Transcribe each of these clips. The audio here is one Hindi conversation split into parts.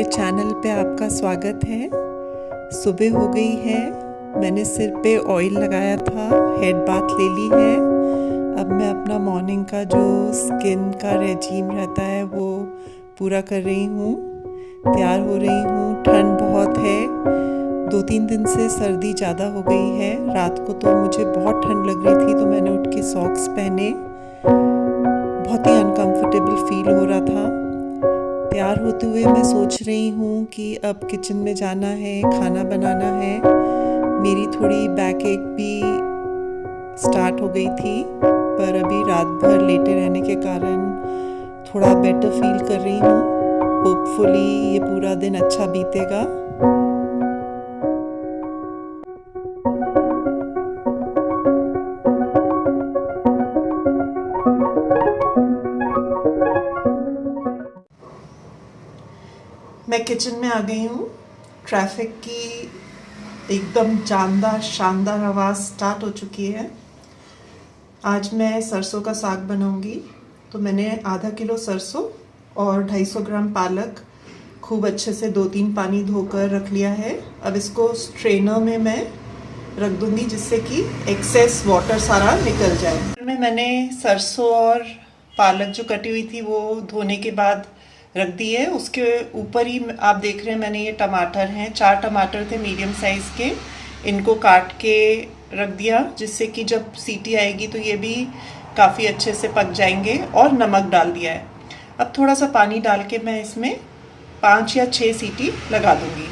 चैनल पे आपका स्वागत है। सुबह हो गई है, मैंने सिर पे ऑयल लगाया था, हेड बाथ ले ली है। अब मैं अपना मॉर्निंग का जो स्किन का रेजीम रहता है वो पूरा कर रही हूँ, तैयार हो रही हूँ। ठंड बहुत है, 2-3 दिन से सर्दी ज़्यादा हो गई है। रात को तो मुझे बहुत ठंड लग रही थी, तो मैंने उठ के सॉक्स पहने। बहुत ही अनकंफर्टेबल फील हो रहा था। तैयार होते हुए मैं सोच रही हूँ कि अब किचन में जाना है, खाना बनाना है। मेरी थोड़ी बैक एक भी स्टार्ट हो गई थी, पर अभी रात भर लेटे रहने के कारण थोड़ा बेटर फील कर रही हूँ। होपफुली ये पूरा दिन अच्छा बीतेगा। मैं किचन में आ गई हूँ। ट्रैफिक की एकदम जानदार शानदार आवाज़ स्टार्ट हो चुकी है। आज मैं सरसों का साग बनाऊंगी। तो मैंने आधा किलो सरसों और 250 ग्राम पालक खूब अच्छे से 2-3 पानी धोकर रख लिया है। अब इसको स्ट्रेनर में मैं रख दूंगी, जिससे कि एक्सेस वाटर सारा निकल जाए। मैंने सरसों और पालक जो कटी हुई थी वो धोने के बाद रख दी है। उसके ऊपर ही आप देख रहे हैं मैंने ये टमाटर हैं, 4 टमाटर थे मीडियम साइज़ के। इनको काट के रख दिया, जिससे कि जब सीटी आएगी तो ये भी काफ़ी अच्छे से पक जाएंगे। और नमक डाल दिया है। अब थोड़ा सा पानी डाल के मैं इसमें 5 या 6 सीटी लगा दूंगी।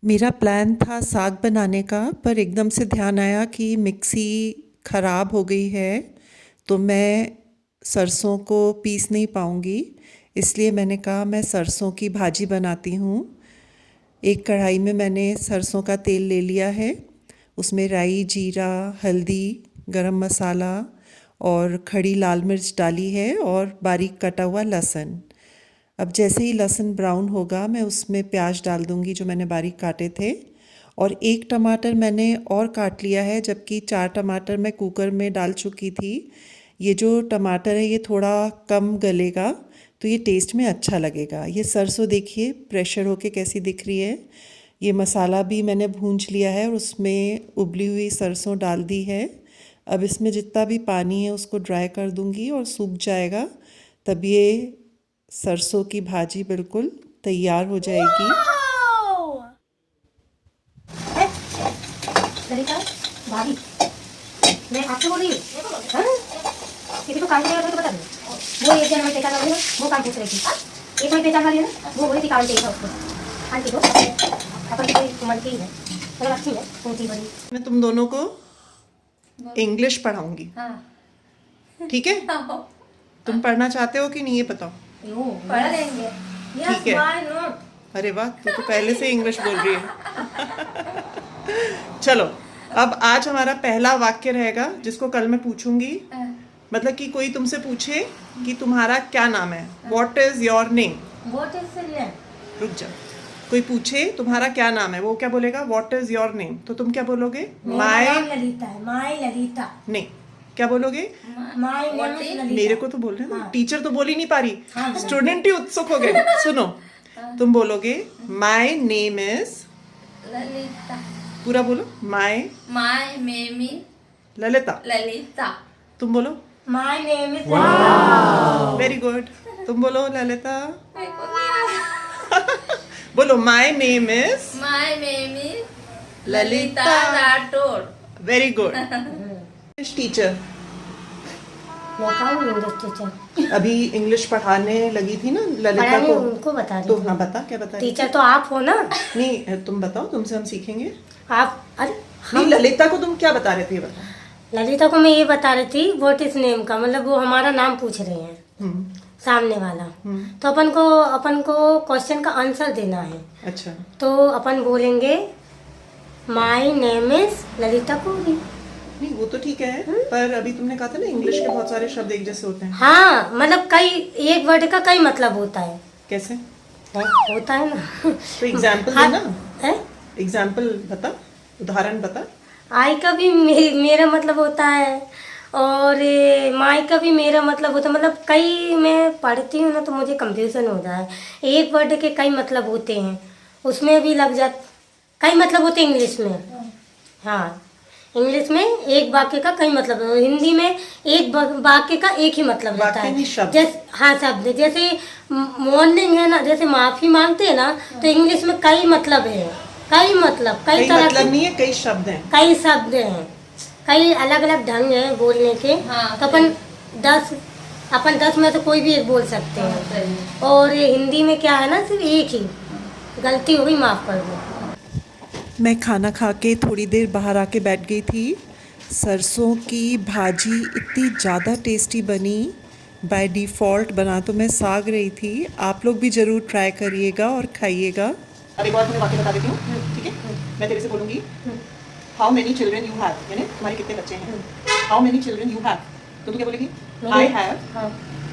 मेरा प्लान था साग बनाने का, पर एकदम से ध्यान आया कि मिक्सी ख़राब हो गई है, तो मैं सरसों को पीस नहीं पाऊँगी। इसलिए मैंने कहा मैं सरसों की भाजी बनाती हूँ। एक कढ़ाई में मैंने सरसों का तेल ले लिया है। उसमें राई, जीरा, हल्दी, गरम मसाला और खड़ी लाल मिर्च डाली है और बारीक कटा हुआ लहसुन। अब जैसे ही लहसुन ब्राउन होगा मैं उसमें प्याज डाल दूंगी जो मैंने बारीक काटे थे। और 1 टमाटर मैंने और काट लिया है, जबकि 4 टमाटर मैं कुकर में डाल चुकी थी। ये जो टमाटर है ये थोड़ा कम गलेगा, तो ये टेस्ट में अच्छा लगेगा। ये सरसों देखिए प्रेशर होके कैसी दिख रही है। ये मसाला भी मैंने भूंज लिया है और उसमें उबली हुई सरसों डाल दी है। अब इसमें जितना भी पानी है उसको ड्राई कर दूंगी और सूख जाएगा, तब ये सरसों की भाजी बिल्कुल तैयार हो जाएगी। भाभी मैं आपसे बोल रही हूँ, किसी को काम करेगा तो बता दो। वो एक जन हमें पहचान वाली है, वो काम पूछ रही थी। एक हमें पहचान वाली है ना, वो बोली थी काम चाहिए था उसको। आंटी को अपन की कोई उम्र की है, मतलब अच्छी है, ऊँची बड़ी। मैं तुम दोनों को इंग्लिश पढ़ाऊंगी, ठीक है? तुम पढ़ना चाहते हो कि नहीं ये बताओ। पढ़ लेंगे, ठीक है। अरे वाह, तू तो पहले से इंग्लिश बोल रही है। चलो, अब आज हमारा पहला वाक्य रहेगा जिसको कल मैं पूछूंगी। मतलब कि कोई तुमसे पूछे कि तुम्हारा क्या नाम है, व्हाट इज योर नेम। रुक जा। कोई पूछे तुम्हारा क्या नाम है, वो क्या बोलेगा, व्हाट इज योर नेम। तो तुम क्या बोलोगे, माय ललिता है, माय ललिता। नहीं, क्या बोलोगे, माय नेम। मेरे को तो बोल रहे हैं ना, टीचर तो बोल ही नहीं पा रही, स्टूडेंट ही उत्सुक हो गए। सुनो, तुम बोलोगे माय नेम इज ललिता। पूरा बोलो, my name is Lalita. Lalita. तुम बोलो, my name is. Very good. तुम बोलो ललिता। बोलो, my name is Lalita Rathore. Very good. Teacher अभी इंग्लिश पढ़ाने लगी थी ना ललिता को, उनको बता रही तो हाँ बता, क्या बता रही? टीचर तो आप हो ना। नहीं, तुम बताओ, तुमसे हम सीखेंगे। आप अरे नहीं, ललिता को तुम क्या बता रहे थे, बताओ। ललिता को मैं ये बता रही थी व्हाट इज नेम का, मतलब वो हमारा नाम पूछ रहे हैं सामने वाला। तो अपन को क्वेश्चन का आंसर देना है। अच्छा, तो अपन बोलेंगे माय नेम इज ललिता कोरी। नहीं वो तो ठीक है, पर अभी तुमने कहा था ना इंग्लिश के बहुत सारे शब्द एक जैसे होते हैं। हाँ, मतलब कई एक वर्ड का कई मतलब होता है। कैसे होता है ना। तो एग्जाम्पल देना, एग्जाम्पल बता, उदाहरण बता। आई का भी मेरा मतलब होता है, और माई का भी मेरा मतलब होता, मतलब कई मैं पढ़ती हूँ ना तो मुझे कंफ्यूजन हो रहा है। एक वर्ड के कई मतलब होते हैं, उसमें भी लग जात, कई मतलब होते हैं इंग्लिश में। हाँ, इंग्लिश में एक वाक्य का कई मतलब है, हिंदी में एक वाक्य का एक ही मतलब रहता वाक्य नहीं, है। शब्द। जैसे हाँ शब्द, जैसे मॉर्निंग है ना, जैसे माफी मांगते हैं ना, तो इंग्लिश में कई मतलब है, कई मतलब कई कई तरह मतलब के नहीं है, कई शब्द हैं। कई शब्द हैं, कई अलग अलग ढंग हैं बोलने के। हाँ, तो दस अपन 10 में से कोई भी एक बोल सकते हाँ, हैं। सही। और ये हिंदी में क्या है ना, सिर्फ एक ही, गलती हो गई माफ कर दो। मैं खाना खा के थोड़ी देर बाहर आके बैठ गई थी। सरसों की भाजी इतनी ज़्यादा टेस्टी बनी। बाय डिफ़ॉल्ट बना तो मैं साग रही थी। आप लोग भी ज़रूर ट्राई करिएगा और खाइएगा। अब एक और तुम्हें वाक्य बता देती हूँ, ठीक है? मैं तेरे से बोलूँगी, how many children you have, यानी तुम्हारे कितने बच्चे हैं। How many children you have, तो तू क्या बोलेगी? I have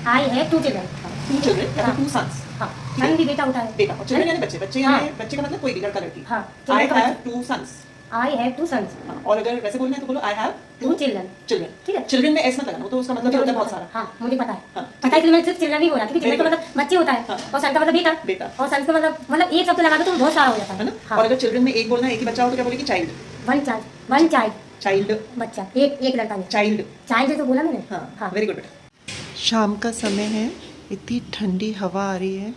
I have 2 children. 2 children या 2 सन्स। हाँ, सन भी बेटा होता है। बेटा, और चिल्ड्रन यानी बच्चे, बच्चे यानी बच्चे का मतलब कोई भी लड़का लड़की। हाँ, आई चिल्ड्रन का have 2 sons. I have 2 sons. और अगर वैसे बोलना है तो बोलो आई हैव 2 चिल्ड्रन। चिल्ड्रन। ठीक है। चिल्ड्रन में एस मत लगाना, वो तो उसका मतलब ही होता है बहुत सारा। हाँ, मुझे पता है। हाँ, पता है कि मैं सिर्फ चिल्ड्रन नहीं बोला, क्योंकि चिल्ड्रन का मतलब बच्चे होता है। हाँ। और सन का मतलब बेटा। बेटा। और सन का मतलब एक शब्द लगा दो तो बहुत सारा हो जाता है है। ना? हाँ। और अगर चिल्ड्रन में एक बोलना है, एक ही बच्चा हो तो क्या बोलेगी? चाइल्ड। One child child. बच्चा, एक लड़का नहीं। चाइल्ड। चाइल्ड तो बोला मैंने। हाँ, वेरी गुड बेटा। शाम का समय है, इतनी ठंडी हवा आ रही है।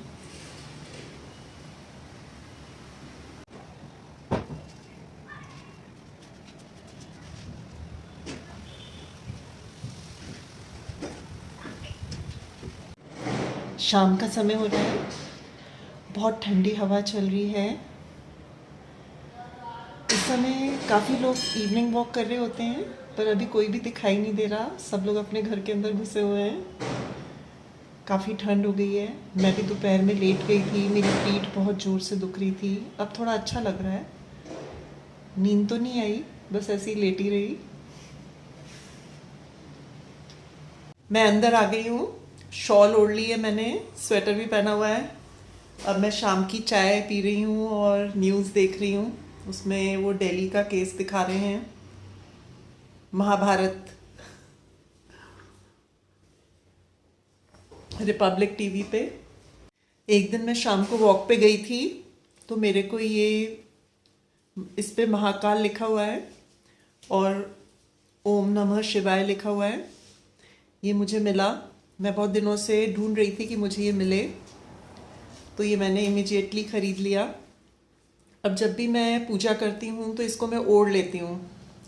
शाम का समय हो रहा है, बहुत ठंडी हवा चल रही है। इस समय काफ़ी लोग इवनिंग वॉक कर रहे होते हैं, पर अभी कोई भी दिखाई नहीं दे रहा। सब लोग अपने घर के अंदर घुसे हुए हैं। काफ़ी ठंड हो गई है। मैं भी दोपहर में लेट गई थी, मेरी पीठ बहुत ज़ोर से दुख रही थी। अब थोड़ा अच्छा लग रहा है। नींद तो नहीं आई, बस ऐसे ही लेटी रही। मैं अंदर आ गई हूँ, शॉल ओढ़ ली है मैंने, स्वेटर भी पहना हुआ है। अब मैं शाम की चाय पी रही हूँ और न्यूज़ देख रही हूँ। उसमें वो दिल्ली का केस दिखा रहे हैं, महाभारत, रिपब्लिक टीवी पे। एक दिन मैं शाम को वॉक पे गई थी, तो मेरे को ये इस पे महाकाल लिखा हुआ है और ओम नमः शिवाय लिखा हुआ है। ये मुझे मिला। मैं बहुत दिनों से ढूंढ रही थी कि मुझे ये मिले, तो ये मैंने इमीडिएटली ख़रीद लिया। अब जब भी मैं पूजा करती हूँ तो इसको मैं ओढ़ लेती हूँ।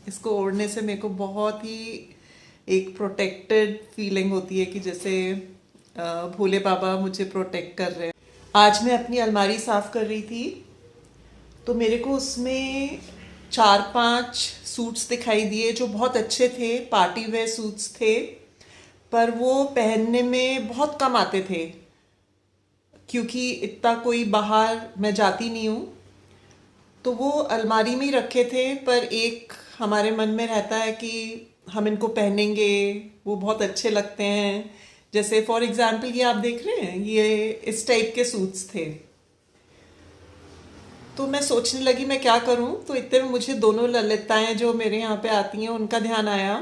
इसको ओढ़ने से मेरे को बहुत ही एक प्रोटेक्टेड फीलिंग होती है कि जैसे भोले बाबा मुझे प्रोटेक्ट कर रहे हैं। आज मैं अपनी अलमारी साफ़ कर रही थी, तो मेरे को उसमें 4-5 सूट्स दिखाई दिए जो बहुत अच्छे थे, पार्टी वेयर सूट्स थे, पर वो पहनने में बहुत कम आते थे क्योंकि इतना कोई बाहर मैं जाती नहीं हूँ। तो वो अलमारी में ही रखे थे, पर एक हमारे मन में रहता है कि हम इनको पहनेंगे, वो बहुत अच्छे लगते हैं। जैसे फॉर एग्जाम्पल ये आप देख रहे हैं, ये इस टाइप के सूट्स थे। तो मैं सोचने लगी मैं क्या करूं, तो इतने में मुझे दोनों ललिताएं जो मेरे यहाँ पे आती हैं उनका ध्यान आया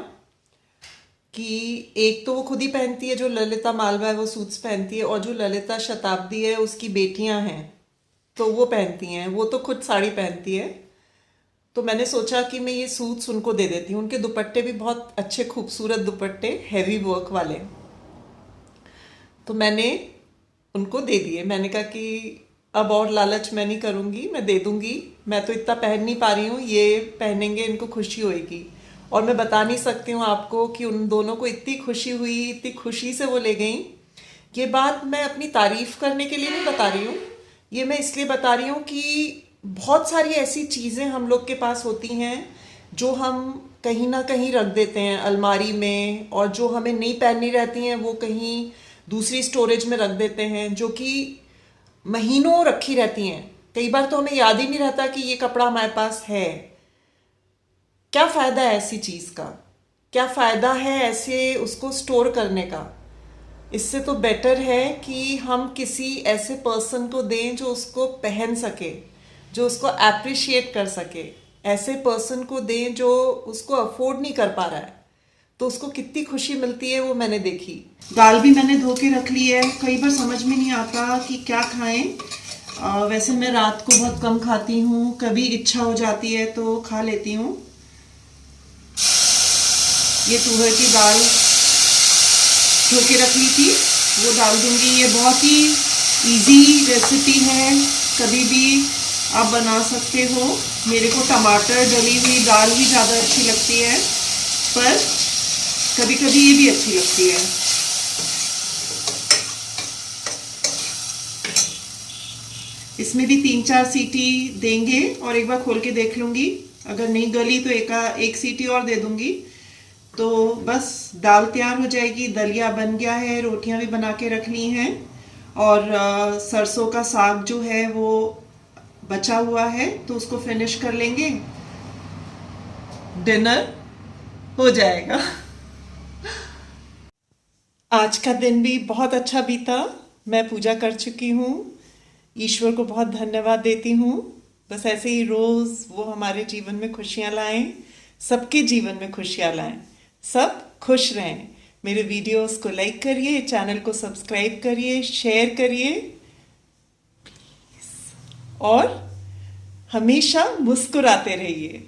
कि एक तो वो खुद ही पहनती है, जो ललिता मालवा है वो सूट्स पहनती है, और जो ललिता शताब्दी है उसकी बेटियां हैं तो वो पहनती हैं। वो तो खुद साड़ी पहनती है। तो मैंने सोचा कि मैं ये सूट्स उनको दे देती हूँ। उनके दुपट्टे भी बहुत अच्छे खूबसूरत दुपट्टे, हैवी वर्क वाले। तो मैंने उनको दे दिए। मैंने कहा कि अब और लालच मैं नहीं करूँगी, मैं दे दूँगी। मैं तो इतना पहन नहीं पा रही हूँ, ये पहनेंगे, इनको खुशी होएगी। और मैं बता नहीं सकती हूँ आपको कि उन दोनों को इतनी खुशी हुई, इतनी खुशी से वो ले गई। ये बात मैं अपनी तारीफ करने के लिए नहीं बता रही हूँ, ये मैं इसलिए बता रही हूँ कि बहुत सारी ऐसी चीज़ें हम लोग के पास होती हैं जो हम कहीं ना कहीं रख देते हैं अलमारी में, और जो हमें नहीं पहननी रहती हैं वो कहीं दूसरी स्टोरेज में रख देते हैं, जो कि महीनों रखी रहती हैं। कई बार तो हमें याद ही नहीं रहता कि ये कपड़ा हमारे पास है। क्या फ़ायदा है ऐसी चीज़ का? क्या फ़ायदा है ऐसे उसको स्टोर करने का? इससे तो बेटर है कि हम किसी ऐसे पर्सन को दें जो उसको पहन सके, जो उसको अप्रिशिएट कर सके। ऐसे पर्सन को दें जो उसको अफोर्ड नहीं कर पा रहा है, तो उसको कितनी खुशी मिलती है वो मैंने देखी। दाल भी मैंने धो के रख ली है। कई बार समझ में नहीं आता कि क्या खाएं। वैसे मैं रात को बहुत कम खाती हूँ, कभी इच्छा हो जाती है तो खा लेती हूँ। ये तुअर की दाल धो के रख ली थी, वो डाल दूंगी। ये बहुत ही इजी रेसिपी है, कभी भी आप बना सकते हो। मेरे को टमाटर डली हुई दाल ही ज़्यादा अच्छी लगती है, पर कभी कभी ये भी अच्छी लगती है। इसमें भी 3-4 सीटी देंगे और एक बार खोल के देख लूंगी। अगर नहीं गली तो एक सीटी और दे दूंगी, तो बस दाल तैयार हो जाएगी। दलिया बन गया है, रोटियां भी बना के रख ली हैं, और सरसों का साग जो है वो बचा हुआ है, तो उसको फिनिश कर लेंगे, डिनर हो जाएगा। आज का दिन भी बहुत अच्छा बीता। मैं पूजा कर चुकी हूँ, ईश्वर को बहुत धन्यवाद देती हूँ। बस ऐसे ही रोज वो हमारे जीवन में खुशियाँ लाएं, सबके जीवन में खुशियाँ लाएं, सब खुश रहें। मेरे वीडियोस को लाइक करिए, चैनल को सब्सक्राइब करिए, शेयर करिए और हमेशा मुस्कुराते रहिए।